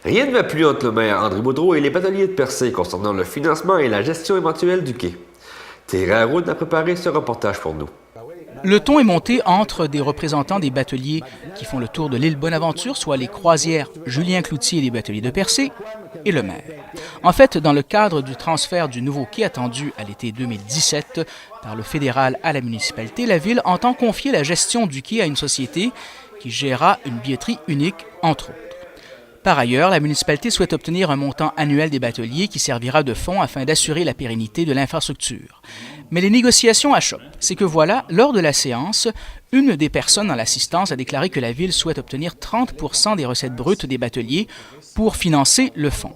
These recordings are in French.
Rien ne va plus entre le maire André Boudreau et les bateliers de Percé concernant le financement et la gestion éventuelle du quai. Thierry Arrude a préparé ce reportage pour nous. Le ton est monté entre des représentants des bateliers qui font le tour de l'île Bonaventure, soit les croisières Julien Cloutier et les bateliers de Percé, et le maire. En fait, dans le cadre du transfert du nouveau quai attendu à l'été 2017 par le fédéral à la municipalité, la ville entend confier la gestion du quai à une société qui gérera une billetterie unique, entre autres. Par ailleurs, la municipalité souhaite obtenir un montant annuel des bateliers qui servira de fonds afin d'assurer la pérennité de l'infrastructure. Mais les négociations achoppent. C'est que voilà, lors de la séance, une des personnes dans l'assistance a déclaré que la ville souhaite obtenir 30% des recettes brutes des bateliers pour financer le fonds.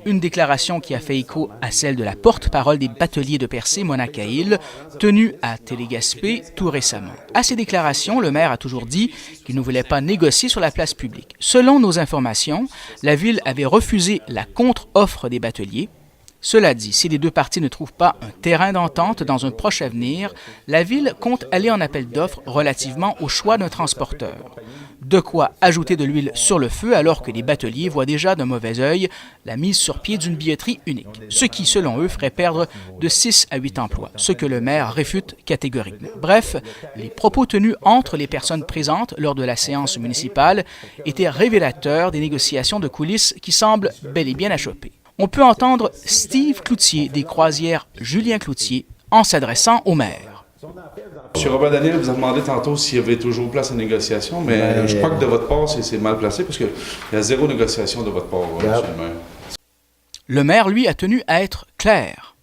Une déclaration qui a fait écho à celle de la porte-parole des bateliers de Percé, Mona Cahill, tenue à Télégaspé tout récemment. À ces déclarations, le maire a toujours dit qu'il ne voulait pas négocier sur la place publique. Selon nos informations, la ville avait refusé la contre-offre des bateliers. Cela dit, si les deux parties ne trouvent pas un terrain d'entente dans un proche avenir, la ville compte aller en appel d'offres relativement au choix d'un transporteur. De quoi ajouter de l'huile sur le feu alors que les bateliers voient déjà d'un mauvais œil la mise sur pied d'une billetterie unique, ce qui, selon eux, ferait perdre de 6 à 8 emplois, ce que le maire réfute catégoriquement. Bref, les propos tenus entre les personnes présentes lors de la séance municipale étaient révélateurs des négociations de coulisses qui semblent bel et bien achoppées. On peut entendre Steve Cloutier des croisières Julien Cloutier en s'adressant au maire. M. Robert Daniel vous a demandé tantôt s'il y avait toujours place à négociation, mais je crois que de votre part, c'est mal placé parce qu'il y a zéro négociation de votre part, M. le maire. Le maire, lui, a tenu à être clair.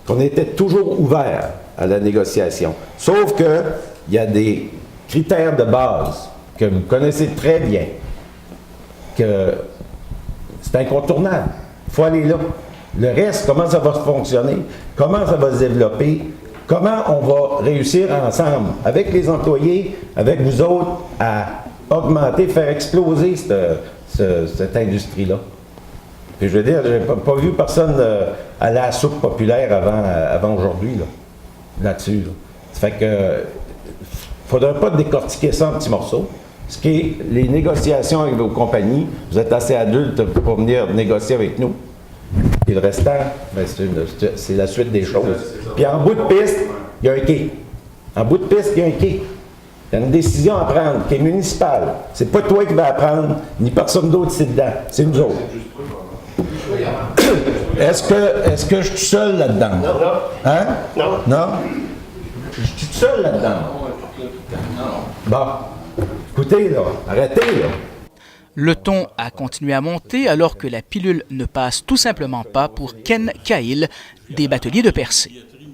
On était toujours ouvert à la négociation, sauf qu'il y a des critères de base que vous connaissez très bien, que c'est incontournable. Il faut aller là. Le reste, comment ça va se fonctionner, comment ça va se développer, comment on va réussir ensemble, avec les employés, avec vous autres, à augmenter, faire exploser cette industrie-là. Puis je veux dire, je n'ai pas vu personne aller à la soupe populaire avant aujourd'hui, là-dessus. Ça fait que, il ne faudrait pas décortiquer ça en petits morceaux. Ce qui est les négociations avec vos compagnies, vous êtes assez adultes pour venir négocier avec nous. Et le restant, ben, c'est la suite des choses. Puis en bout de piste, il y a un quai. En bout de piste, il y a un quai. Il y a une décision à prendre qui est municipale. C'est pas toi qui vas la prendre, ni personne d'autre ici dedans. C'est nous autres. Est-ce que je suis seul là-dedans? Non. Hein? Non. Non? Je suis seul là-dedans. Bon. Écoutez, là. Arrêtez, là. Le ton a continué à monter alors que la pilule ne passe tout simplement pas pour Ken Cahill des bateliers de Percé.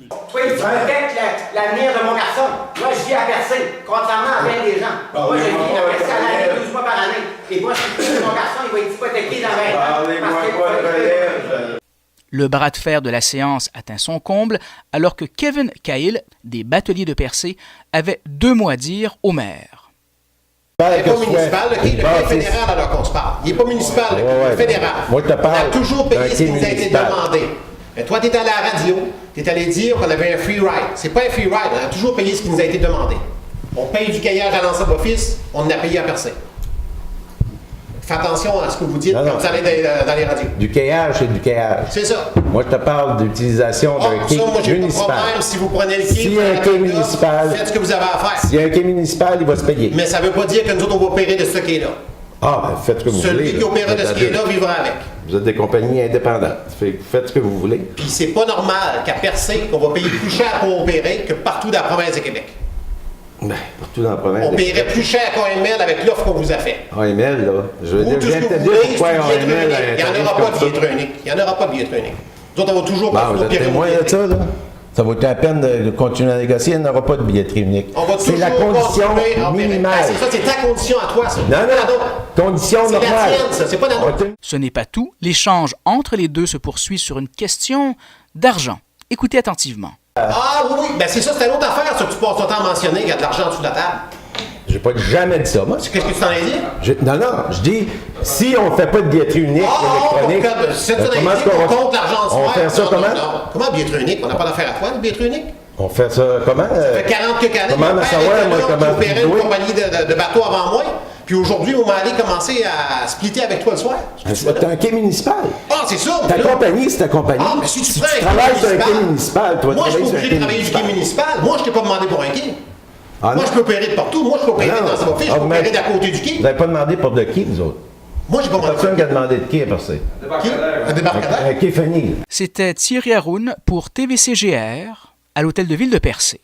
Toi, tu protèges l'avenir de mon garçon. Moi, je vis à Percé, contrairement à bien des gens. Moi, je vis à Percé à l'année, 12 mois par année. Et moi, si mon garçon, il va être hypothéqué dans 20 ans. Le bras de fer de la séance atteint son comble alors que Kevin Cahill des bateliers de Percé avait 2 mots à dire au maire. Il n'est pas municipal, le quai fédéral alors qu'on se parle. Il n'est pas municipal, le fédéral. Moi, je te parle. On a toujours payé ce qui nous a été demandé. Mais toi, tu es allé à la radio, tu es allé dire qu'on avait un free ride. C'est pas un free ride, on a toujours payé ce qui nous a été demandé. On paye du caillage à l'ensemble office, on en a payé à Percé. Faites attention à ce que vous dites quand vous allez dans les radios. Du quayage, c'est du quayage. C'est ça. Moi, je te parle d'utilisation d'un quai moi, j'ai municipal. pas de problème si vous prenez le quai. S'il y a un quai municipal, faites ce que vous avez à faire. s'il y a un quai municipal, il va se payer. Mais ça ne veut pas dire que nous autres, on va opérer de ce quai-là. Ah, ben, faites ce que vous voulez. Celui qui opérait de ce quai-là vivra avec. Vous êtes des compagnies indépendantes. Faites ce que vous voulez. Puis c'est pas normal qu'à Percé, on va payer plus cher pour opérer que partout dans la province de Québec. Ben, partout dans la province. On paierait plus cher qu'AML avec l'offre qu'on vous a fait. AML, là. Je veux dire, je viens de te dire pourquoi AML a un il n'y en tarif aura pas comme de ça. billetterie unique. Il n'y en aura pas de billetterie unique. Nous autres, on va toujours Bon, vous êtes témoin de ça, là? Ça vaut la peine de continuer à négocier, il n'y aura pas de billetterie unique. C'est la condition minimale. C'est ça, c'est ta condition à toi, ça. Non. Condition normale. C'est la tienne, ça. C'est pas la nôtre. Ce n'est pas tout. L'échange entre les deux se poursuit sur une question d'argent. Écoutez attentivement. Ah oui, ben c'est ça, c'est une autre affaire, ça que tu passes ton temps à mentionner, il y a de l'argent sous la table. J'ai pas jamais dit ça, moi. Qu'est-ce que tu t'en as dit? Non, je dis, si on ne fait pas de billetterie unique électronique, comment est-ce qu'on compte l'argent on fait ça comment? Comment billetterie unique? On n'a pas d'affaire à toi, de billetterie unique? On fait ça comment? Ça fait 40 quelques années. Comment à savoir, moi, comment tu opérais une compagnie de bateaux avant moi. Puis aujourd'hui, vous m'allez commencer à splitter avec toi le soir. C'est un quai municipal. Ah, c'est ça! Ta là. compagnie, c'est ta compagnie. Ah, mais si tu prends un travailles quai sur un municipal, quai municipal, toi, moi, je suis travailles pas sur un obligé quai de travailler du quai municipal. Moi, je t'ai pas demandé pour un quai. Ah, Moi, non. je peux opérer de partout. Moi, je peux opérer Non. dans sa office, je Ah, peux vous opérer m'avez- d'à côté du quai. Vous n'avez pas demandé pour de quai, vous autres. Moi, j'ai pas demandé Personne qui a demandé de quai à Percé. Qui? Un débarcadère? Un quai Fenil. C'était Thierry Haroun pour TVCGR à l'Hôtel de Ville de Percé.